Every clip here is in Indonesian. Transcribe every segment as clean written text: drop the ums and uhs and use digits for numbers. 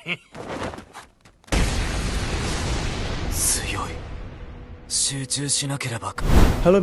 Halo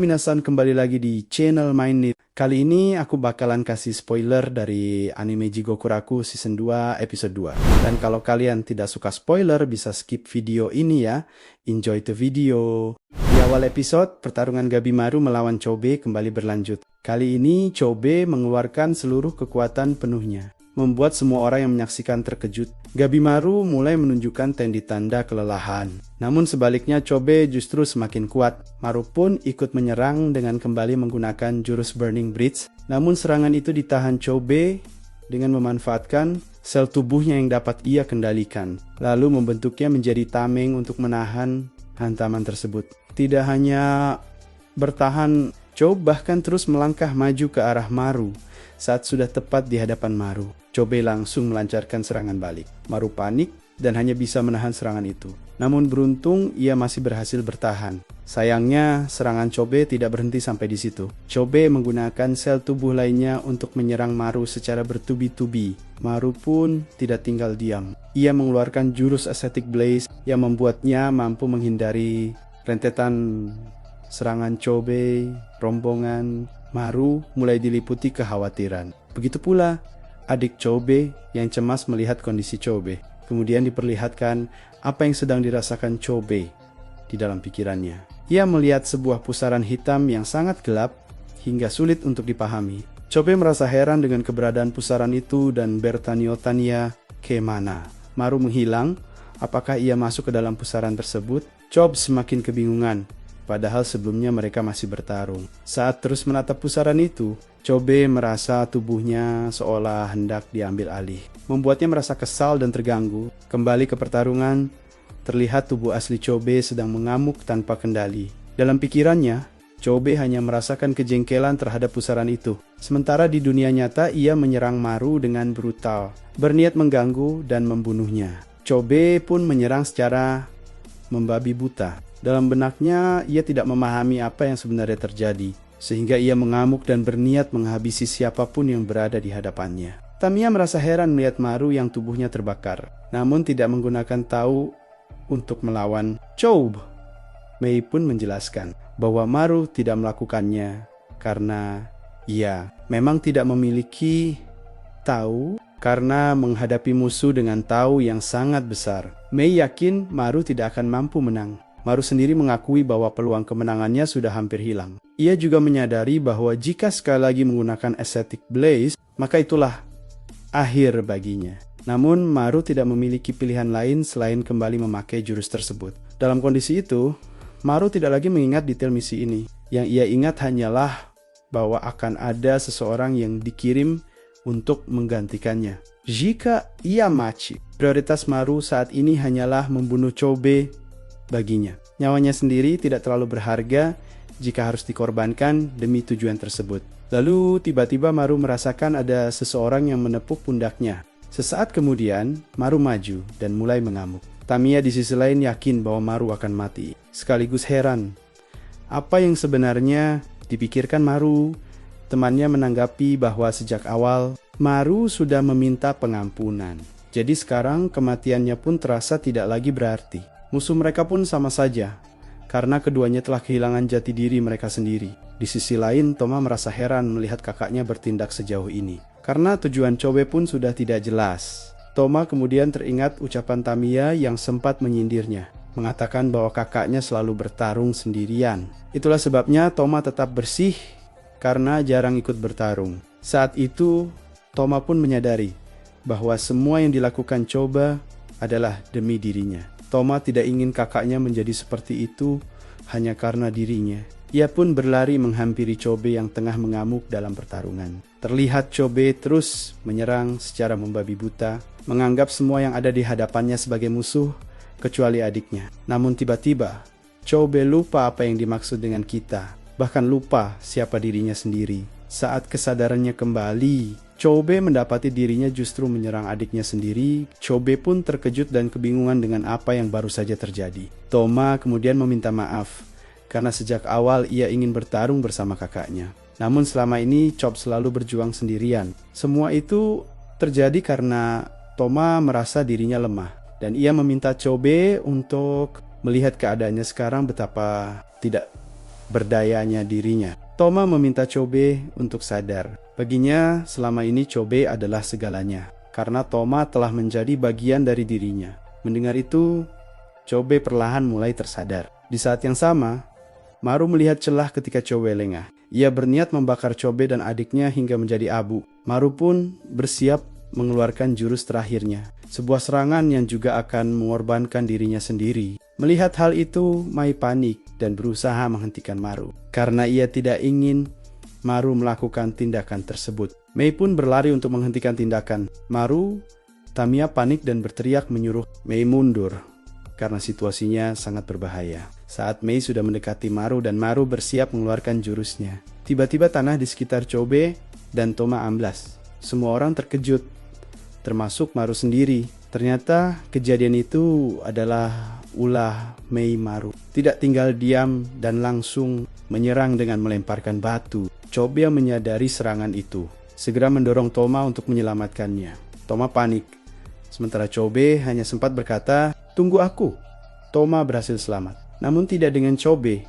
minasan, kembali lagi di channel Main Nit. Kali ini aku bakalan kasih spoiler dari anime Jigokuraku season 2 episode 2. Dan kalau kalian tidak suka spoiler, bisa skip video ini ya. Enjoy the video. Di awal episode, pertarungan Gabimaru melawan Chobe kembali berlanjut. Kali ini Chobe mengeluarkan seluruh kekuatan penuhnya, membuat semua orang yang menyaksikan terkejut. Gabimaru mulai menunjukkan tanda kelelahan. Namun sebaliknya Chobe justru semakin kuat. Maru pun ikut menyerang dengan kembali menggunakan jurus Burning Bridge. Namun serangan itu ditahan Chobe dengan memanfaatkan sel tubuhnya yang dapat ia kendalikan. Lalu membentuknya menjadi tameng untuk menahan hantaman tersebut. Tidak hanya bertahan, Chobe bahkan terus melangkah maju ke arah Maru. Saat sudah tepat di hadapan Maru, Chobe langsung melancarkan serangan balik. Maru panik dan hanya bisa menahan serangan itu. Namun beruntung ia masih berhasil bertahan. Sayangnya serangan Chobe tidak berhenti sampai di situ. Chobe menggunakan sel tubuh lainnya untuk menyerang Maru secara bertubi-tubi. Maru pun tidak tinggal diam. Ia mengeluarkan jurus Ascetic Blaze yang membuatnya mampu menghindari rentetan serangan Chobe. Rombongan Maru mulai diliputi kekhawatiran. Begitu pula adik Chobe yang cemas melihat kondisi Chobe. Kemudian diperlihatkan apa yang sedang dirasakan Chobe di dalam pikirannya. Ia melihat sebuah pusaran hitam yang sangat gelap hingga sulit untuk dipahami. Chobe merasa heran dengan keberadaan pusaran itu dan bertanya-tanya kemana. Maru menghilang. Apakah ia masuk ke dalam pusaran tersebut? Chobe semakin kebingungan. Padahal sebelumnya mereka masih bertarung. Saat terus menatap pusaran itu, Chobe merasa tubuhnya seolah hendak diambil alih. Membuatnya merasa kesal dan terganggu. Kembali ke pertarungan, terlihat tubuh asli Chobe sedang mengamuk tanpa kendali. Dalam pikirannya, Chobe hanya merasakan kejengkelan terhadap pusaran itu. Sementara di dunia nyata, ia menyerang Maru dengan brutal, berniat mengganggu dan membunuhnya. Chobe pun menyerang secara membabi buta. Dalam benaknya, ia tidak memahami apa yang sebenarnya terjadi, sehingga ia mengamuk dan berniat menghabisi siapapun yang berada di hadapannya. Tamiya merasa heran melihat Maru yang tubuhnya terbakar, namun tidak menggunakan tau untuk melawan Chobe. Mei pun menjelaskan bahwa Maru tidak melakukannya karena ia memang tidak memiliki tau karena menghadapi musuh dengan tau yang sangat besar. Mei yakin Maru tidak akan mampu menang. Maru sendiri mengakui bahwa peluang kemenangannya sudah hampir hilang. Ia juga menyadari bahwa jika sekali lagi menggunakan Ascetic Blaze, maka itulah akhir baginya. Namun Maru tidak memiliki pilihan lain selain kembali memakai jurus tersebut. Dalam kondisi itu, Maru tidak lagi mengingat detail misi ini. Yang ia ingat hanyalah bahwa akan ada seseorang yang dikirim untuk menggantikannya. Jika ia mati, prioritas Maru saat ini hanyalah membunuh Chobe. Baginya, nyawanya sendiri tidak terlalu berharga jika harus dikorbankan demi tujuan tersebut. Lalu tiba-tiba Maru merasakan ada seseorang yang menepuk pundaknya. Sesaat kemudian, Maru maju dan mulai mengamuk. Tamiya di sisi lain yakin bahwa Maru akan mati, sekaligus heran. Apa yang sebenarnya dipikirkan Maru? Temannya menanggapi bahwa sejak awal, Maru sudah meminta pengampunan. Jadi sekarang kematiannya pun terasa tidak lagi berarti. Musuh mereka pun sama saja, karena keduanya telah kehilangan jati diri mereka sendiri. Di sisi lain, Toma merasa heran melihat kakaknya bertindak sejauh ini. Karena tujuan Chobe pun sudah tidak jelas. Toma kemudian teringat ucapan Tamiya yang sempat menyindirnya, mengatakan bahwa kakaknya selalu bertarung sendirian. Itulah sebabnya Toma tetap bersih karena jarang ikut bertarung. Saat itu, Toma pun menyadari bahwa semua yang dilakukan Chobe adalah demi dirinya. Toma tidak ingin kakaknya menjadi seperti itu hanya karena dirinya. Ia pun berlari menghampiri Chobe yang tengah mengamuk dalam pertarungan. Terlihat Chobe terus menyerang secara membabi buta, menganggap semua yang ada di hadapannya sebagai musuh, kecuali adiknya. Namun tiba-tiba, Chobe lupa apa yang dimaksud dengan kita, bahkan lupa siapa dirinya sendiri. Saat kesadarannya kembali, Chobe mendapati dirinya justru menyerang adiknya sendiri. Chobe pun terkejut dan kebingungan dengan apa yang baru saja terjadi. Toma kemudian meminta maaf, karena sejak awal ia ingin bertarung bersama kakaknya. Namun selama ini Chobe selalu berjuang sendirian. Semua itu terjadi karena Toma merasa dirinya lemah dan ia meminta Chobe untuk melihat keadaannya sekarang betapa tidak berdayanya dirinya. Toma meminta Chobe untuk sadar. Baginya selama ini Chobe adalah segalanya karena Toma telah menjadi bagian dari dirinya. Mendengar itu, Chobe perlahan mulai tersadar. Di saat yang sama, Maru melihat celah ketika Chobe lengah. Ia berniat membakar Chobe dan adiknya hingga menjadi abu. Maru pun bersiap mengeluarkan jurus terakhirnya, sebuah serangan yang juga akan mengorbankan dirinya sendiri. Melihat hal itu, Mai panik dan berusaha menghentikan Maru. Karena ia tidak ingin Maru melakukan tindakan tersebut. Mei pun berlari untuk menghentikan tindakan Maru. Tamiya panik dan berteriak menyuruh Mei mundur karena situasinya sangat berbahaya. Saat Mei sudah mendekati Maru dan Maru bersiap mengeluarkan jurusnya, tiba-tiba tanah di sekitar Chobe dan Toma amblas. Semua orang terkejut, termasuk Maru sendiri. Ternyata kejadian itu adalah ulah Mei Maru. Tidak tinggal diam dan langsung menyerang dengan melemparkan batu. Chobe menyadari serangan itu, segera mendorong Toma untuk menyelamatkannya. Toma panik, sementara Chobe hanya sempat berkata, "Tunggu aku." Toma berhasil selamat. Namun tidak dengan Chobe.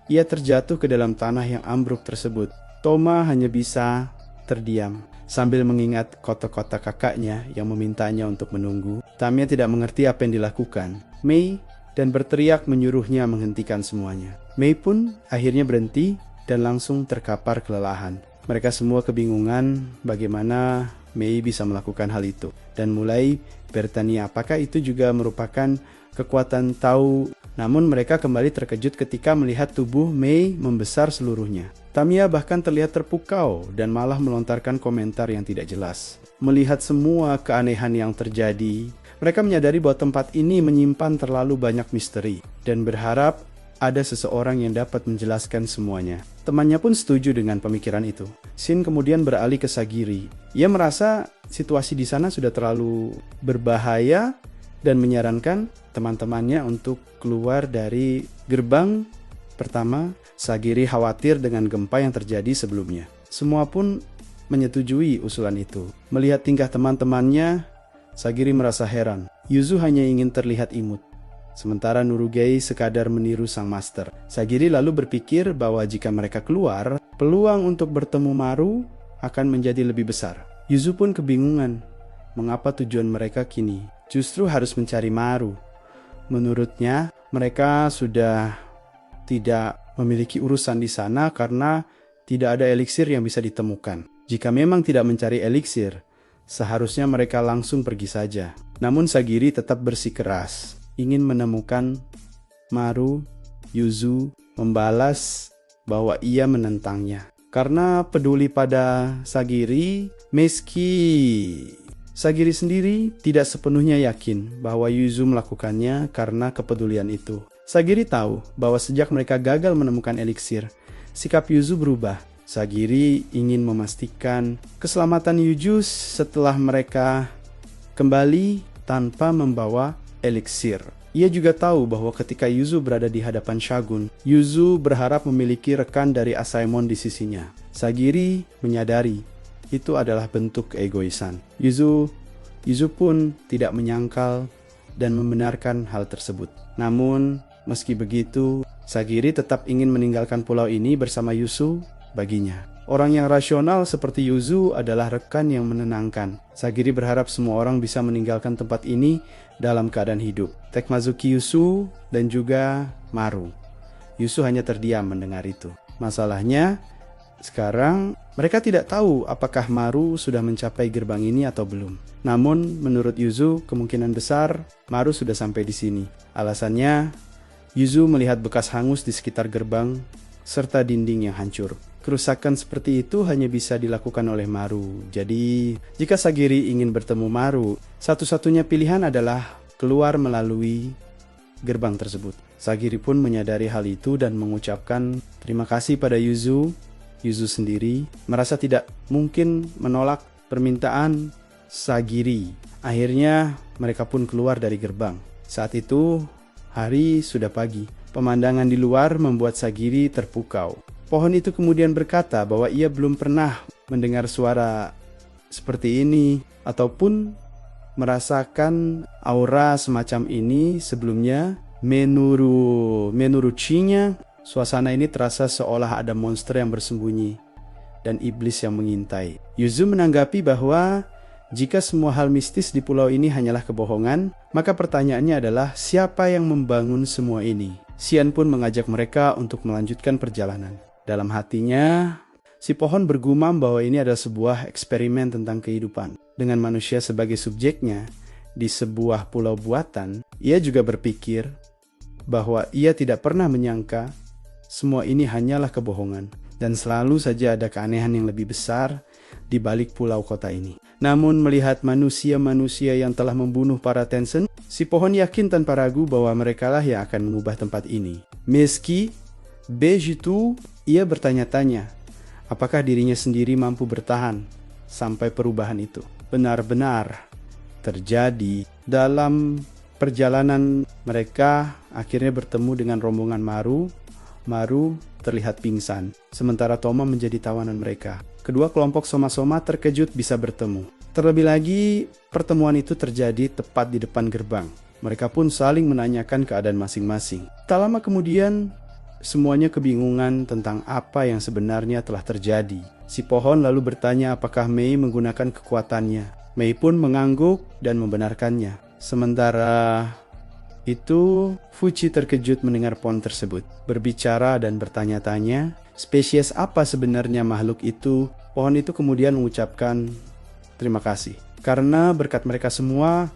Ia terjatuh ke dalam tanah yang ambruk tersebut. Toma hanya bisa terdiam sambil mengingat kota-kota kakaknya yang memintanya untuk menunggu. Tamiya tidak mengerti apa yang dilakukan Mei dan berteriak menyuruhnya menghentikan semuanya. Mei pun akhirnya berhenti dan langsung terkapar kelelahan. Mereka semua kebingungan bagaimana Mei bisa melakukan hal itu dan mulai bertanya apakah itu juga merupakan kekuatan Tao. Namun mereka kembali terkejut ketika melihat tubuh Mei membesar seluruhnya. Tamiya bahkan terlihat terpukau dan malah melontarkan komentar yang tidak jelas. Melihat semua keanehan yang terjadi, mereka menyadari bahwa tempat ini menyimpan terlalu banyak misteri dan berharap ada seseorang yang dapat menjelaskan semuanya. Temannya pun setuju dengan pemikiran itu. Shin kemudian beralih ke Sagiri. Ia merasa situasi di sana sudah terlalu berbahaya dan menyarankan teman-temannya untuk keluar dari gerbang pertama. Sagiri khawatir dengan gempa yang terjadi sebelumnya. Semua pun menyetujui usulan itu. Melihat tingkah teman-temannya, Sagiri merasa heran. Yuzu hanya ingin terlihat imut, sementara Nurugei sekadar meniru sang master. Sagiri lalu berpikir bahwa jika mereka keluar, peluang untuk bertemu Maru akan menjadi lebih besar. Yuzu pun kebingungan mengapa tujuan mereka kini justru harus mencari Maru. Menurutnya, mereka sudah tidak memiliki urusan di sana karena tidak ada eliksir yang bisa ditemukan. Jika memang tidak mencari eliksir, seharusnya mereka langsung pergi saja. Namun Sagiri tetap bersikeras, ingin menemukan Maru. Yuzu membalas bahwa ia menentangnya. Karena peduli pada Sagiri, meski Sagiri sendiri tidak sepenuhnya yakin bahwa Yuzu melakukannya karena kepedulian itu. Sagiri tahu bahwa sejak mereka gagal menemukan eliksir, sikap Yuzu berubah. Sagiri ingin memastikan keselamatan Yuzu setelah mereka kembali tanpa membawa eliksir. Ia juga tahu bahwa ketika Yuzu berada di hadapan Shagun, Yuzu berharap memiliki rekan dari Asaemon di sisinya. Sagiri menyadari itu adalah bentuk keegoisan. Yuzu pun tidak menyangkal dan membenarkan hal tersebut. Namun, meski begitu, Sagiri tetap ingin meninggalkan pulau ini bersama Yuzu baginya. Orang yang rasional seperti Yuzu adalah rekan yang menenangkan. Sagiri berharap semua orang bisa meninggalkan tempat ini dalam keadaan hidup. Tekmazuki Yuzu dan juga Maru. Yuzu hanya terdiam mendengar itu. Masalahnya, sekarang mereka tidak tahu apakah Maru sudah mencapai gerbang ini atau belum. Namun, menurut Yuzu, kemungkinan besar Maru sudah sampai di sini. Alasannya, Yuzu melihat bekas hangus di sekitar gerbang serta dinding yang hancur. Kerusakan seperti itu hanya bisa dilakukan oleh Maru. Jadi, jika Sagiri ingin bertemu Maru, satu-satunya pilihan adalah keluar melalui gerbang tersebut. Sagiri pun menyadari hal itu dan mengucapkan terima kasih pada Yuzu. Yuzu sendiri merasa tidak mungkin menolak permintaan Sagiri. Akhirnya mereka pun keluar dari gerbang. Saat itu hari sudah pagi. Pemandangan di luar membuat Sagiri terpukau. Pohon itu kemudian berkata bahwa ia belum pernah mendengar suara seperti ini ataupun merasakan aura semacam ini sebelumnya. Menurut suasana ini terasa seolah ada monster yang bersembunyi dan iblis yang mengintai. Yuzu menanggapi bahwa jika semua hal mistis di pulau ini hanyalah kebohongan, maka pertanyaannya adalah siapa yang membangun semua ini? Xian pun mengajak mereka untuk melanjutkan perjalanan. Dalam hatinya, si pohon bergumam bahwa ini adalah sebuah eksperimen tentang kehidupan. Dengan manusia sebagai subjeknya di sebuah pulau buatan, ia juga berpikir bahwa ia tidak pernah menyangka semua ini hanyalah kebohongan. Dan selalu saja ada keanehan yang lebih besar di balik pulau kota ini. Namun melihat manusia-manusia yang telah membunuh para Tencent, si pohon yakin tanpa ragu bahwa merekalah yang akan mengubah tempat ini. Meski begitu, ia bertanya-tanya, apakah dirinya sendiri mampu bertahan sampai perubahan itu benar-benar terjadi. Dalam perjalanan mereka akhirnya bertemu dengan rombongan Maru. Maru terlihat pingsan, sementara Toma menjadi tawanan mereka. Kedua kelompok soma-soma terkejut bisa bertemu. Terlebih lagi, pertemuan itu terjadi tepat di depan gerbang. Mereka pun saling menanyakan keadaan masing-masing. Tak lama kemudian, semuanya kebingungan tentang apa yang sebenarnya telah terjadi. Si pohon lalu bertanya apakah Mei menggunakan kekuatannya. Mei pun mengangguk dan membenarkannya. Sementara itu, Fuji terkejut mendengar pohon tersebut berbicara dan bertanya-tanya, spesies apa sebenarnya makhluk itu? Pohon itu kemudian mengucapkan terima kasih. Karena berkat mereka semua,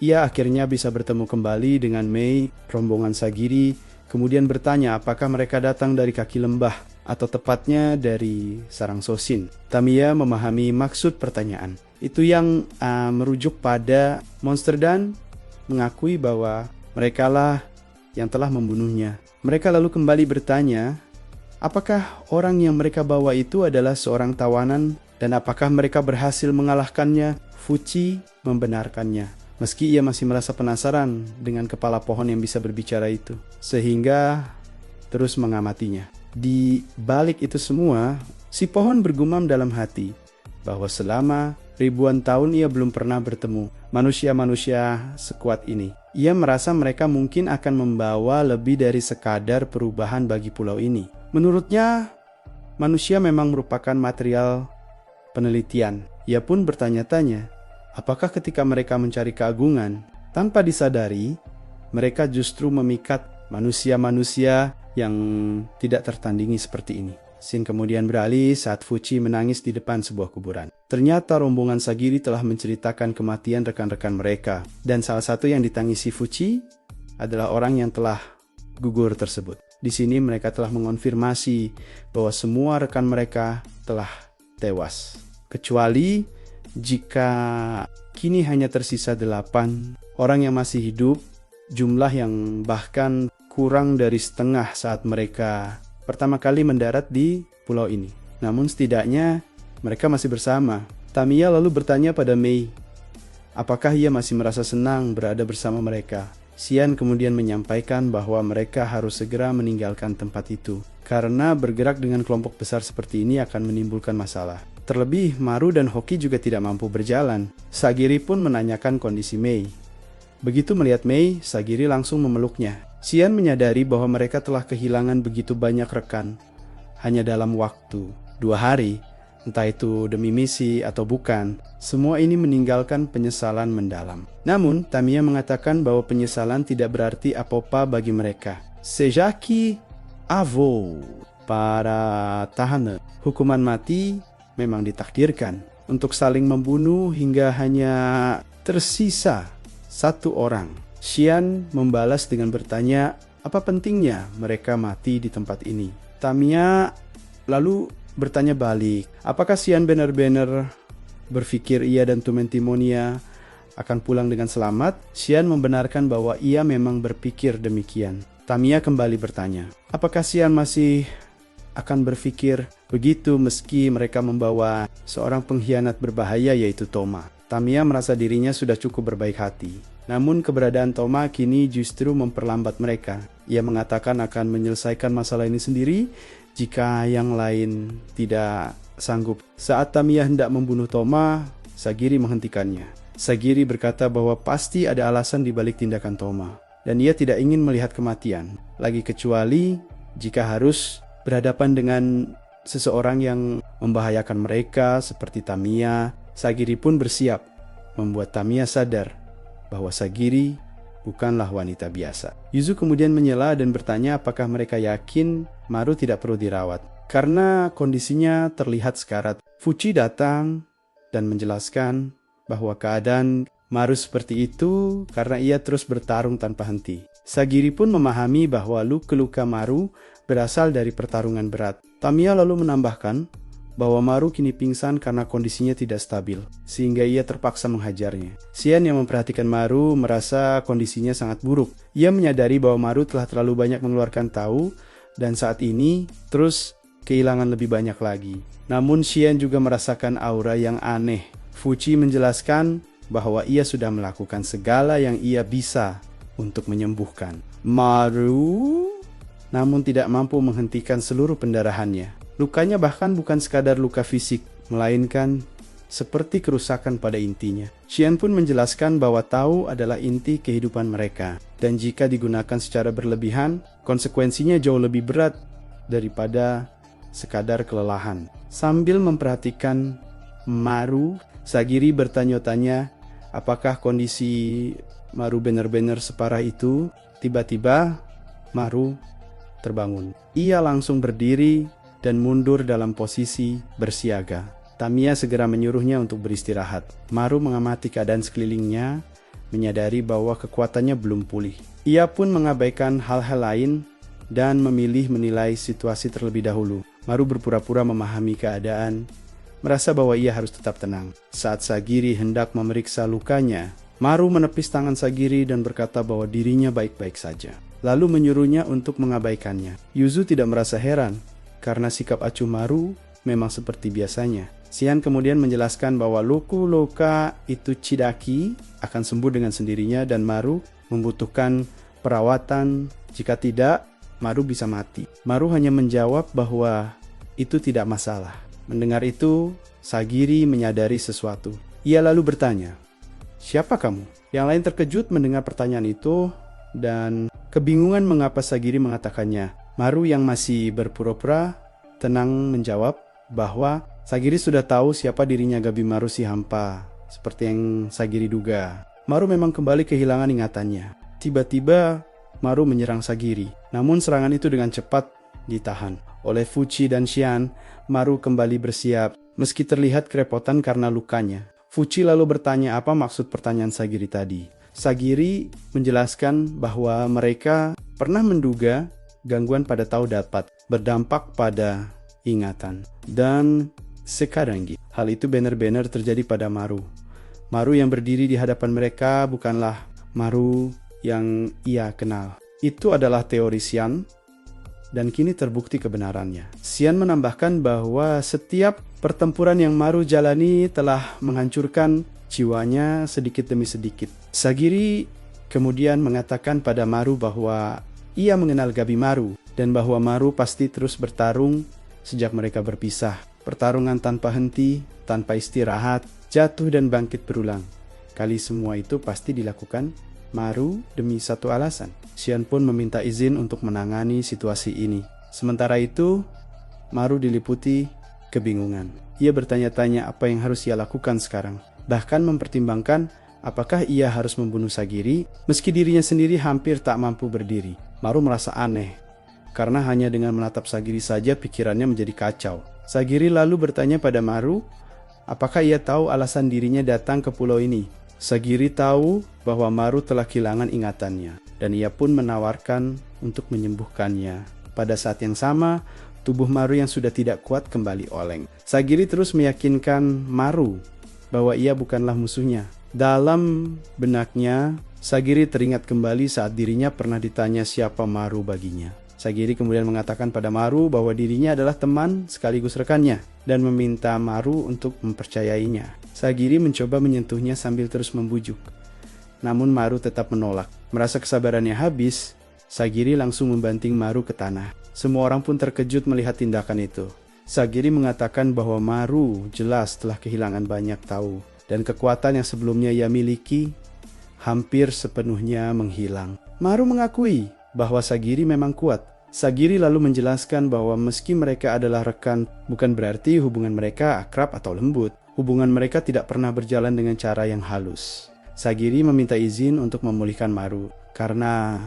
ia akhirnya bisa bertemu kembali dengan Mei. Rombongan Sagiri kemudian bertanya apakah mereka datang dari kaki lembah atau tepatnya dari sarang Sosin. Tamiya memahami maksud pertanyaan. Itu yang merujuk pada monster dan mengakui bahwa merekalah yang telah membunuhnya. Mereka lalu kembali bertanya, apakah orang yang mereka bawa itu adalah seorang tawanan dan apakah mereka berhasil mengalahkannya? Fuji membenarkannya. Meski ia masih merasa penasaran dengan kepala pohon yang bisa berbicara itu, sehingga terus mengamatinya. Di balik itu semua, si pohon bergumam dalam hati bahwa selama ribuan tahun ia belum pernah bertemu manusia-manusia sekuat ini. Ia merasa mereka mungkin akan membawa lebih dari sekadar perubahan bagi pulau ini. Menurutnya, manusia memang merupakan material penelitian. Ia pun bertanya-tanya, apakah ketika mereka mencari keagungan, tanpa disadari, mereka justru memikat manusia-manusia yang tidak tertandingi seperti ini. Scene kemudian beralih saat Fuji menangis di depan sebuah kuburan. Ternyata rombongan Sagiri telah menceritakan kematian rekan-rekan mereka. Dan salah satu yang ditangisi Fuji adalah orang yang telah gugur tersebut. Di sini mereka telah mengonfirmasi bahwa semua rekan mereka telah tewas. Kecuali jika kini hanya tersisa 8 orang yang masih hidup, jumlah yang bahkan kurang dari setengah saat mereka pertama kali mendarat di pulau ini. Namun setidaknya mereka masih bersama. Tamiya lalu bertanya pada Mei, apakah ia masih merasa senang berada bersama mereka? Xian kemudian menyampaikan bahwa mereka harus segera meninggalkan tempat itu, karena bergerak dengan kelompok besar seperti ini akan menimbulkan masalah. Terlebih, Maru dan Hoki juga tidak mampu berjalan. Sagiri pun menanyakan kondisi Mei. Begitu melihat Mei, Sagiri langsung memeluknya. Xian menyadari bahwa mereka telah kehilangan begitu banyak rekan hanya dalam waktu 2 hari, entah itu demi misi atau bukan. Semua ini meninggalkan penyesalan mendalam. Namun, Tamiya mengatakan bahwa penyesalan tidak berarti apa-apa bagi mereka. Sejaki avo para tahanan, hukuman mati memang ditakdirkan untuk saling membunuh hingga hanya tersisa 1 orang. Xian membalas dengan bertanya, apa pentingnya mereka mati di tempat ini? Tamiya lalu bertanya balik, apakah Xian benar-benar berpikir ia dan Tumentimonia akan pulang dengan selamat? Xian membenarkan bahwa ia memang berpikir demikian. Tamiya kembali bertanya, apakah Xian masih akan berpikir begitu meski mereka membawa seorang pengkhianat berbahaya yaitu Toma? Tamiya merasa dirinya sudah cukup berbaik hati. Namun keberadaan Toma kini justru memperlambat mereka. Ia mengatakan akan menyelesaikan masalah ini sendiri jika yang lain tidak sanggup. Saat Tamiya hendak membunuh Toma, Sagiri menghentikannya. Sagiri berkata bahwa pasti ada alasan di balik tindakan Toma, dan ia tidak ingin melihat kematian, lagi kecuali jika harus berhadapan dengan seseorang yang membahayakan mereka seperti Tamiya. Sagiri pun bersiap membuat Tamiya sadar bahwa Sagiri bukanlah wanita biasa. Yuzu kemudian menyela dan bertanya apakah mereka yakin Maru tidak perlu dirawat, karena kondisinya terlihat sekarat. Fuchi datang dan menjelaskan bahwa keadaan Maru seperti itu karena ia terus bertarung tanpa henti. Sagiri pun memahami bahwa luka-luka Maru berasal dari pertarungan berat. Tamiya lalu menambahkan bahwa Maru kini pingsan karena kondisinya tidak stabil, sehingga ia terpaksa menghajarnya. Xian yang memperhatikan Maru merasa kondisinya sangat buruk. Ia menyadari bahwa Maru telah terlalu banyak mengeluarkan tahu dan saat ini terus kehilangan lebih banyak lagi. Namun Xian juga merasakan aura yang aneh. Fuchi menjelaskan bahwa ia sudah melakukan segala yang ia bisa untuk menyembuhkan Maru, namun tidak mampu menghentikan seluruh pendarahannya. Lukanya bahkan bukan sekadar luka fisik, melainkan seperti kerusakan pada intinya. Xian pun menjelaskan bahwa tahu adalah inti kehidupan mereka, dan jika digunakan secara berlebihan, konsekuensinya jauh lebih berat daripada sekadar kelelahan. Sambil memperhatikan Maru, Sagiri bertanya-tanya apakah kondisi Maru benar-benar separah itu. Tiba-tiba Maru terbangun. Ia langsung berdiri dan mundur dalam posisi bersiaga. Tamiya segera menyuruhnya untuk beristirahat. Maru mengamati keadaan sekelilingnya, menyadari bahwa kekuatannya belum pulih. Ia pun mengabaikan hal-hal lain dan memilih menilai situasi terlebih dahulu. Maru berpura-pura memahami keadaan, merasa bahwa ia harus tetap tenang. Saat Sagiri hendak memeriksa lukanya, Maru menepis tangan Sagiri dan berkata bahwa dirinya baik-baik saja, lalu menyuruhnya untuk mengabaikannya. Yuzu tidak merasa heran, karena sikap acuh Maru memang seperti biasanya. Xian kemudian menjelaskan bahwa luka itu Chidaki akan sembuh dengan sendirinya dan Maru membutuhkan perawatan. Jika tidak, Maru bisa mati. Maru hanya menjawab bahwa itu tidak masalah. Mendengar itu, Sagiri menyadari sesuatu. Ia lalu bertanya, "Siapa kamu?" Yang lain terkejut mendengar pertanyaan itu dan kebingungan mengapa Sagiri mengatakannya. Maru yang masih berpura-pura tenang menjawab bahwa Sagiri sudah tahu siapa dirinya Gabimaru si hampa, seperti yang Sagiri duga. Maru memang kembali kehilangan ingatannya. Tiba-tiba Maru menyerang Sagiri, namun serangan itu dengan cepat ditahan oleh Fuchi dan Xian. Maru kembali bersiap, meski terlihat kerepotan karena lukanya. Fuchi lalu bertanya apa maksud pertanyaan Sagiri tadi. Sagiri menjelaskan bahwa mereka pernah menduga gangguan pada tahu dapat berdampak pada ingatan. Dan sekarang hal itu benar-benar terjadi pada Maru. Maru yang berdiri di hadapan mereka bukanlah Maru yang ia kenal. Itu adalah teori Xian, dan kini terbukti kebenarannya. Xian menambahkan bahwa setiap pertempuran yang Maru jalani telah menghancurkan jiwanya sedikit demi sedikit. Sagiri kemudian mengatakan pada Maru bahwa ia mengenal Gabimaru dan bahwa Maru pasti terus bertarung sejak mereka berpisah. Pertarungan tanpa henti, tanpa istirahat, jatuh dan bangkit berulang. Kali semua itu pasti dilakukan Maru demi satu alasan. Xian pun meminta izin untuk menangani situasi ini. Sementara itu, Maru diliputi kebingungan. Ia bertanya-tanya apa yang harus ia lakukan sekarang. Bahkan mempertimbangkan apakah ia harus membunuh Sagiri, meski dirinya sendiri hampir tak mampu berdiri. Maru merasa aneh, karena hanya dengan menatap Sagiri saja pikirannya menjadi kacau. Sagiri lalu bertanya pada Maru, apakah ia tahu alasan dirinya datang ke pulau ini. Sagiri tahu bahwa Maru telah kehilangan ingatannya, dan ia pun menawarkan untuk menyembuhkannya. Pada saat yang sama, tubuh Maru yang sudah tidak kuat kembali oleng. Sagiri terus meyakinkan Maru bahwa ia bukanlah musuhnya. Dalam benaknya, Sagiri teringat kembali saat dirinya pernah ditanya siapa Maru baginya. Sagiri kemudian mengatakan pada Maru bahwa dirinya adalah teman sekaligus rekannya dan meminta Maru untuk mempercayainya. Sagiri mencoba menyentuhnya sambil terus membujuk. Namun Maru tetap menolak. Merasa kesabarannya habis, Sagiri langsung membanting Maru ke tanah. Semua orang pun terkejut melihat tindakan itu. Sagiri mengatakan bahwa Maru jelas telah kehilangan banyak tahu. dan kekuatan yang sebelumnya ia miliki hampir sepenuhnya menghilang. Maru mengakui bahwa Sagiri memang kuat. Sagiri lalu menjelaskan bahwa meski mereka adalah rekan, bukan berarti hubungan mereka akrab atau lembut. Hubungan mereka tidak pernah berjalan dengan cara yang halus. Sagiri meminta izin untuk memulihkan Maru karena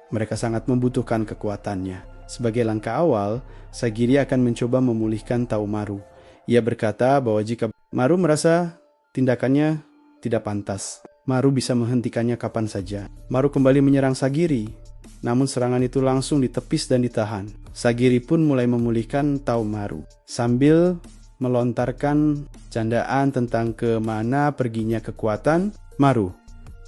mereka sangat membutuhkan kekuatannya. Sebagai langkah awal, Sagiri akan mencoba memulihkan Tau Maru. Ia berkata bahwa jika Maru merasa tindakannya tidak pantas, Maru bisa menghentikannya kapan saja. Maru kembali menyerang Sagiri, namun serangan itu langsung ditepis dan ditahan. Sagiri pun mulai memulihkan Tau Maru sambil melontarkan candaan tentang kemana perginya kekuatan Maru.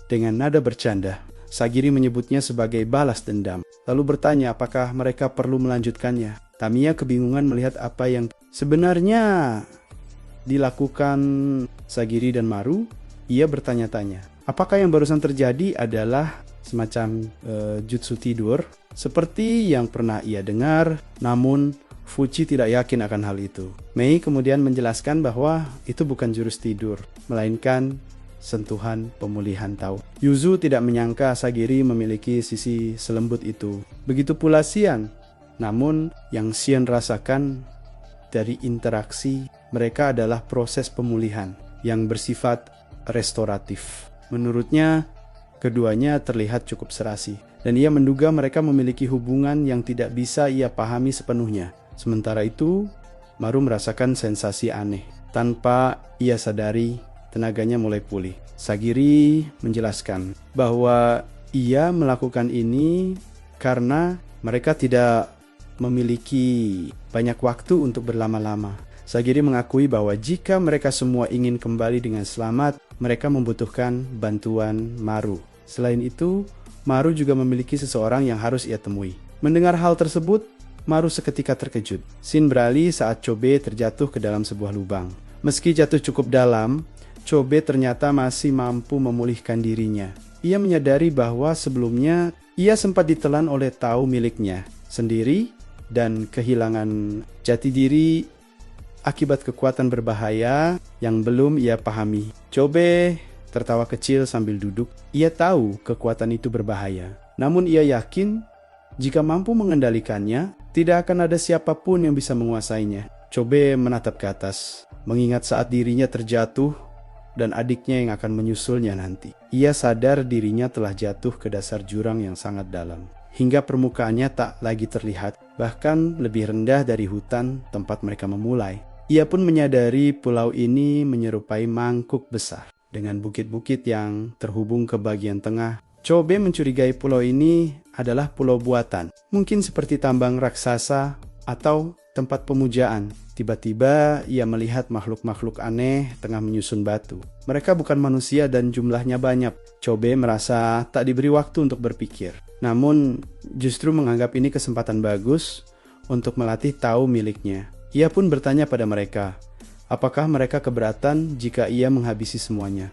Dengan nada bercanda, Sagiri menyebutnya sebagai balas dendam, lalu bertanya apakah mereka perlu melanjutkannya. Tamiya kebingungan melihat apa yang sebenarnya dilakukan Sagiri dan Maru. Ia bertanya-tanya, apakah yang barusan terjadi adalah semacam jutsu tidur seperti yang pernah ia dengar, namun Fuji tidak yakin akan hal itu. Mei kemudian menjelaskan bahwa itu bukan jurus tidur, melainkan sentuhan pemulihan Tau. Yuzu tidak menyangka Sagiri memiliki sisi selembut itu. Begitu pula Xian. Namun yang Xian rasakan dari interaksi mereka adalah proses pemulihan yang bersifat restoratif. Menurutnya, keduanya terlihat cukup serasi, dan ia menduga mereka memiliki hubungan yang tidak bisa ia pahami sepenuhnya. Sementara itu, Maru merasakan sensasi aneh. Tanpa ia sadari, tenaganya mulai pulih. Sagiri menjelaskan bahwa ia melakukan ini karena mereka tidak memiliki banyak waktu untuk berlama-lama. Sagiri mengakui bahwa jika mereka semua ingin kembali dengan selamat, mereka membutuhkan bantuan Maru. Selain itu, Maru juga memiliki seseorang yang harus ia temui. Mendengar hal tersebut, Maru seketika terkejut. Scene beralih saat Chobe terjatuh ke dalam sebuah lubang. Meski jatuh cukup dalam, Chobe ternyata masih mampu memulihkan dirinya. Ia menyadari bahwa sebelumnya ia sempat ditelan oleh Tau miliknya sendiri dan kehilangan jati diri akibat kekuatan berbahaya yang belum ia pahami. Chobe tertawa kecil sambil duduk. Ia tahu kekuatan itu berbahaya. Namun ia yakin jika mampu mengendalikannya, tidak akan ada siapapun yang bisa menguasainya. Chobe menatap ke atas, mengingat saat dirinya terjatuh dan adiknya yang akan menyusulnya nanti. Ia sadar dirinya telah jatuh ke dasar jurang yang sangat dalam, hingga permukaannya tak lagi terlihat, bahkan lebih rendah dari hutan tempat mereka memulai. Ia pun menyadari pulau ini menyerupai mangkuk besar, dengan bukit-bukit yang terhubung ke bagian tengah. Chobe mencurigai pulau ini adalah pulau buatan, mungkin seperti tambang raksasa atau tempat pemujaan. Tiba-tiba ia melihat makhluk-makhluk aneh tengah menyusun batu. Mereka bukan manusia dan jumlahnya banyak. Chobe merasa tak diberi waktu untuk berpikir. Namun justru menganggap ini kesempatan bagus untuk melatih Tau miliknya. Ia pun bertanya pada mereka, apakah mereka keberatan jika ia menghabisi semuanya.